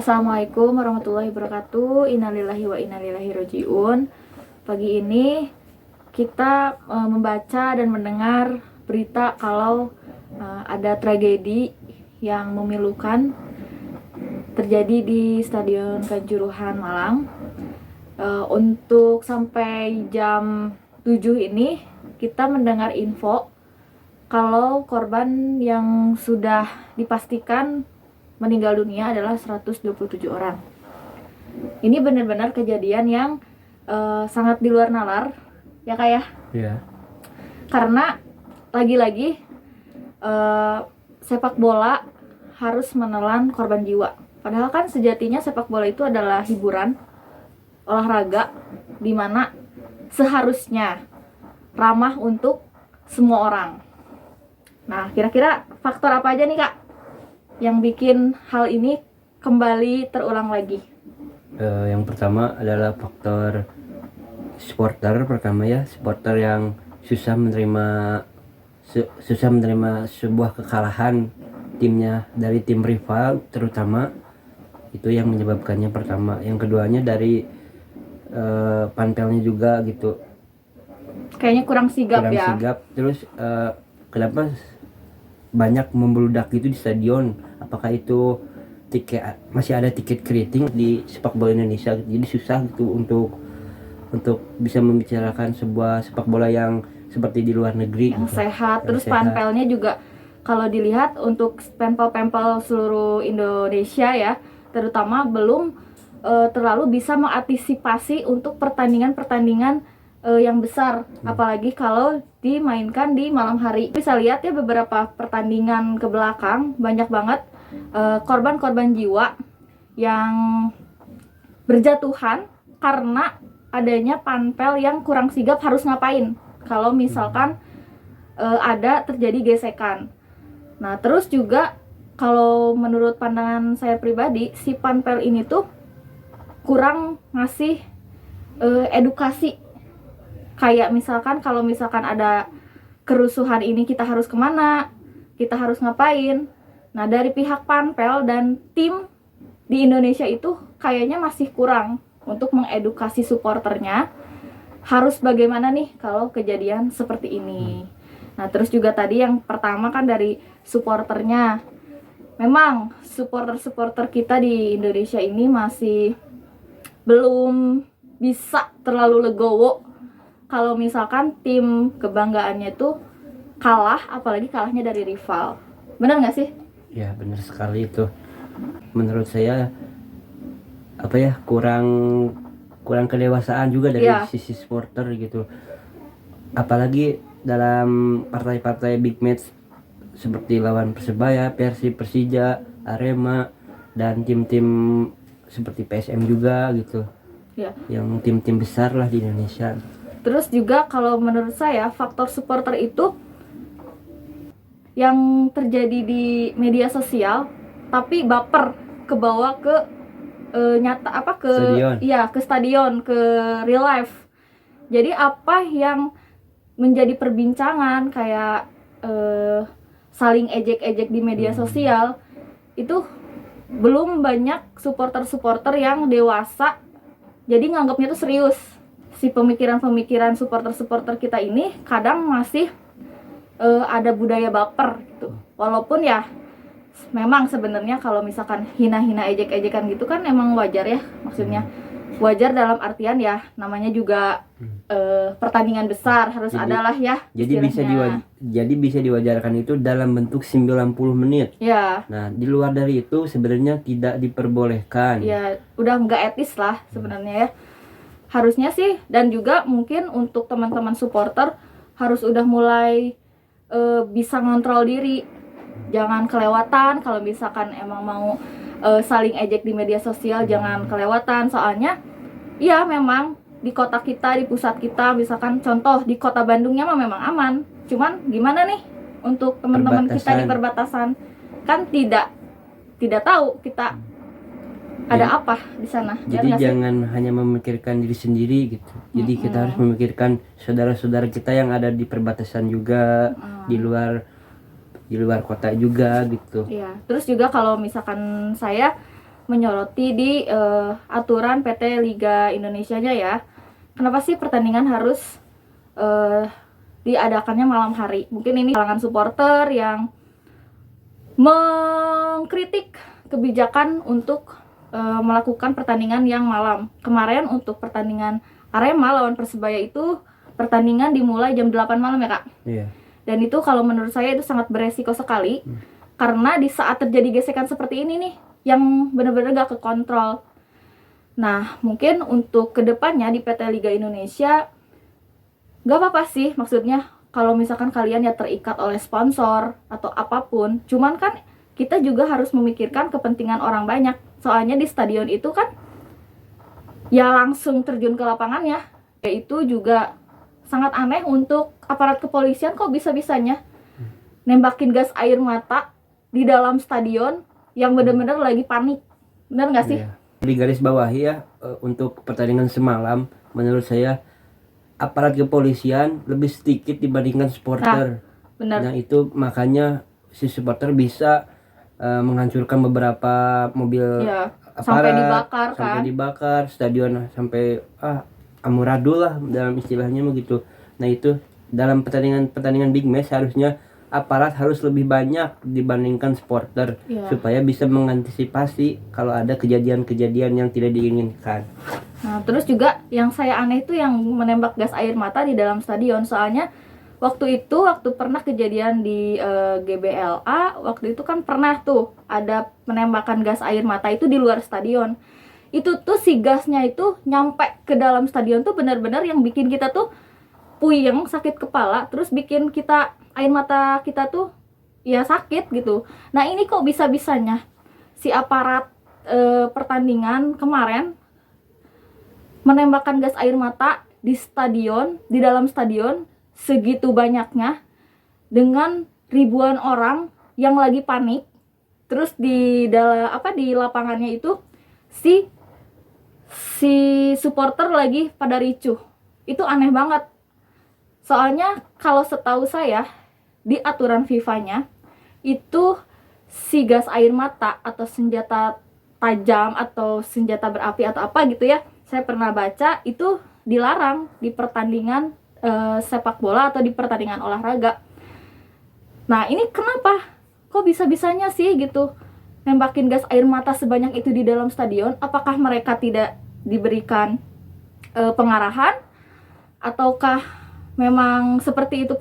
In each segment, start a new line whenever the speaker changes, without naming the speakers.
Assalamualaikum warahmatullahi wabarakatuh. Innalillahi wa innalillahi rojiun. Pagi ini kita membaca dan mendengar berita kalau ada tragedi yang memilukan terjadi di Stadion Kanjuruhan Malang. Untuk sampai jam 7 ini kita mendengar info kalau korban yang sudah dipastikan meninggal dunia adalah 127 orang. Ini benar-benar kejadian yang sangat di luar nalar, ya Kak ya?
Iya.
Karena lagi-lagi sepak bola harus menelan korban jiwa. Padahal kan sejatinya sepak bola itu adalah hiburan, olahraga, di mana seharusnya ramah untuk semua orang. Nah, kira-kira faktor apa aja nih Kak yang bikin hal ini kembali terulang lagi?
Yang pertama adalah faktor supporter. Supporter yang susah menerima sebuah kekalahan timnya dari tim rival, terutama itu yang menyebabkannya pertama. Yang keduanya dari panpelnya juga gitu,
Kayaknya kurang sigap.
Terus kenapa banyak membludak gitu di stadion? Apakah itu masih ada tiket keriting di sepak bola Indonesia, jadi susah gitu untuk bisa membicarakan sebuah sepak bola yang seperti di luar negeri
yang
gitu,
sehat. Terus panpelnya juga kalau dilihat untuk pempel-pempel seluruh Indonesia ya, terutama belum terlalu bisa mengantisipasi untuk pertandingan-pertandingan yang besar, apalagi kalau dimainkan di malam hari. Bisa lihat ya beberapa pertandingan ke belakang, banyak banget korban-korban jiwa yang berjatuhan karena adanya panpel yang kurang sigap harus ngapain kalau misalkan ada terjadi gesekan. Nah, terus juga kalau menurut pandangan saya pribadi, si panpel ini tuh kurang ngasih edukasi. Kayak misalkan kalau misalkan ada kerusuhan ini kita harus kemana, kita harus ngapain. Nah, dari pihak panpel dan tim di Indonesia itu kayaknya masih kurang untuk mengedukasi supporternya harus bagaimana nih kalau kejadian seperti ini. Nah, terus juga tadi yang pertama kan dari supporternya. Memang supporter-supporter kita di Indonesia ini masih belum bisa terlalu legowo kalau misalkan tim kebanggaannya itu kalah, apalagi kalahnya dari rival. Benar nggak sih?
Ya, benar sekali itu. Menurut saya kurang kedewasaan juga dari sisi supporter gitu, apalagi dalam partai-partai big match seperti lawan Persebaya, Persib, Persija, Arema, dan tim-tim seperti PSM juga gitu ya, yang tim-tim besar lah di Indonesia.
Terus juga kalau menurut saya faktor supporter itu yang terjadi di media sosial tapi baper kebawa ke
stadion.
Ke stadion, ke real life. Jadi apa yang menjadi perbincangan kayak saling ejek-ejek di media sosial itu belum banyak supporter-supporter yang dewasa. Jadi nganggapnya itu serius. Si pemikiran-pemikiran supporter-supporter kita ini kadang masih ada budaya baper gitu. Walaupun ya memang sebenarnya kalau misalkan hina-hina ejek-ejekan gitu kan emang wajar ya, maksudnya wajar dalam artian ya namanya juga pertandingan besar harus adalah ya.
Jadi bisa diwajarkan itu dalam bentuk 90 menit.
Ya.
Nah, di luar dari itu sebenarnya tidak diperbolehkan.
Ya, udah nggak etis lah sebenarnya ya. Harusnya sih, dan juga mungkin untuk teman-teman supporter harus udah mulai bisa ngontrol diri. Jangan kelewatan kalau misalkan emang mau saling ejek di media sosial, jangan kelewatan. Soalnya ya memang di kota kita, di pusat kita, misalkan contoh di kota Bandungnya mah memang aman. Cuman gimana nih untuk teman-teman kita di perbatasan, kan tidak tahu kita ada apa di sana.
Jadi jangan hanya memikirkan diri sendiri gitu. Jadi kita harus memikirkan saudara-saudara kita yang ada di perbatasan juga, di luar kota juga gitu.
Iya. Terus juga kalau misalkan saya menyoroti di aturan PT Liga Indonesianya ya. Kenapa sih pertandingan harus diadakannya malam hari? Mungkin ini kalangan supporter yang mengkritik kebijakan untuk melakukan pertandingan yang malam. Kemarin untuk pertandingan Arema lawan Persebaya itu pertandingan dimulai jam 8 malam ya Kak.
Iya.
Dan itu kalau menurut saya itu sangat beresiko sekali. Karena di saat terjadi gesekan seperti ini nih, yang benar-benar gak kekontrol. Nah, mungkin untuk kedepannya di PT Liga Indonesia, gak apa-apa sih maksudnya. Kalau misalkan kalian ya terikat oleh sponsor atau apapun, cuman kan kita juga harus memikirkan kepentingan orang banyak. Soalnya di stadion itu kan ya langsung terjun ke lapangannya. Ya itu juga sangat aneh untuk aparat kepolisian kok bisa-bisanya nembakin gas air mata di dalam stadion yang benar-benar lagi panik. Benar nggak sih?
Iya. Di garis bawahi ya, untuk pertandingan semalam menurut saya aparat kepolisian lebih sedikit dibandingkan supporter.
Benar.
Nah itu makanya si supporter bisa menghancurkan beberapa mobil
Ya,
aparat,
sampai dibakar
sampai
kan.
dibakar, stadion sampai amburadul lah dalam istilahnya begitu. Nah itu dalam pertandingan big match harusnya aparat harus lebih banyak dibandingkan supporter
Ya.
supaya bisa mengantisipasi kalau ada kejadian-kejadian yang tidak diinginkan.
Nah, terus juga yang saya aneh itu yang menembak gas air mata di dalam stadion. Soalnya waktu pernah kejadian di GBLA, waktu itu kan pernah tuh ada penembakan gas air mata itu di luar stadion. Itu tuh si gasnya itu nyampe ke dalam stadion tuh benar-benar yang bikin kita tuh puyeng, sakit kepala, terus bikin kita air mata kita tuh ya sakit gitu. Nah, ini kok bisa-bisanya si aparat pertandingan kemarin menembakkan gas air mata di stadion, di dalam stadion segitu banyaknya dengan ribuan orang yang lagi panik. Terus di lapangannya itu si supporter lagi pada ricuh. Itu aneh banget. Soalnya kalau setahu saya di aturan FIFA-nya itu si gas air mata atau senjata tajam atau senjata berapi atau apa gitu ya, saya pernah baca itu dilarang di pertandingan sepak bola atau di pertandingan olahraga. Nah ini kenapa? Kok bisa-bisanya sih gitu nembakin gas air mata sebanyak itu di dalam stadion? Apakah mereka tidak diberikan pengarahan? Ataukah memang seperti itu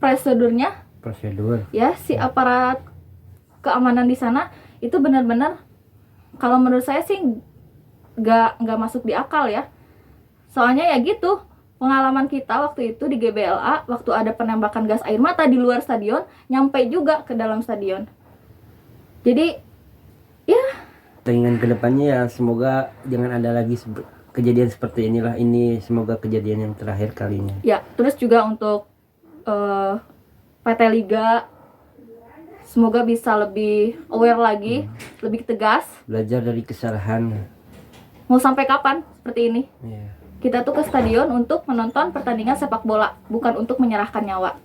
prosedurnya?
Prosedur.
Ya, si aparat keamanan di sana itu benar-benar kalau menurut saya sih nggak masuk di akal ya. Soalnya ya gitu, pengalaman kita waktu itu di GBLA waktu ada penembakan gas air mata di luar stadion nyampe juga ke dalam stadion. Jadi ya
Dengan kedepannya ya semoga jangan ada lagi kejadian seperti inilah. Ini semoga kejadian yang terakhir kalinya.
ya, terus juga untuk PT Liga semoga bisa lebih aware lagi, lebih tegas.
Belajar dari kesalahan.
Mau sampai kapan seperti ini?
Iya.
Kita tuh ke stadion untuk menonton pertandingan sepak bola, bukan untuk menyerahkan nyawa.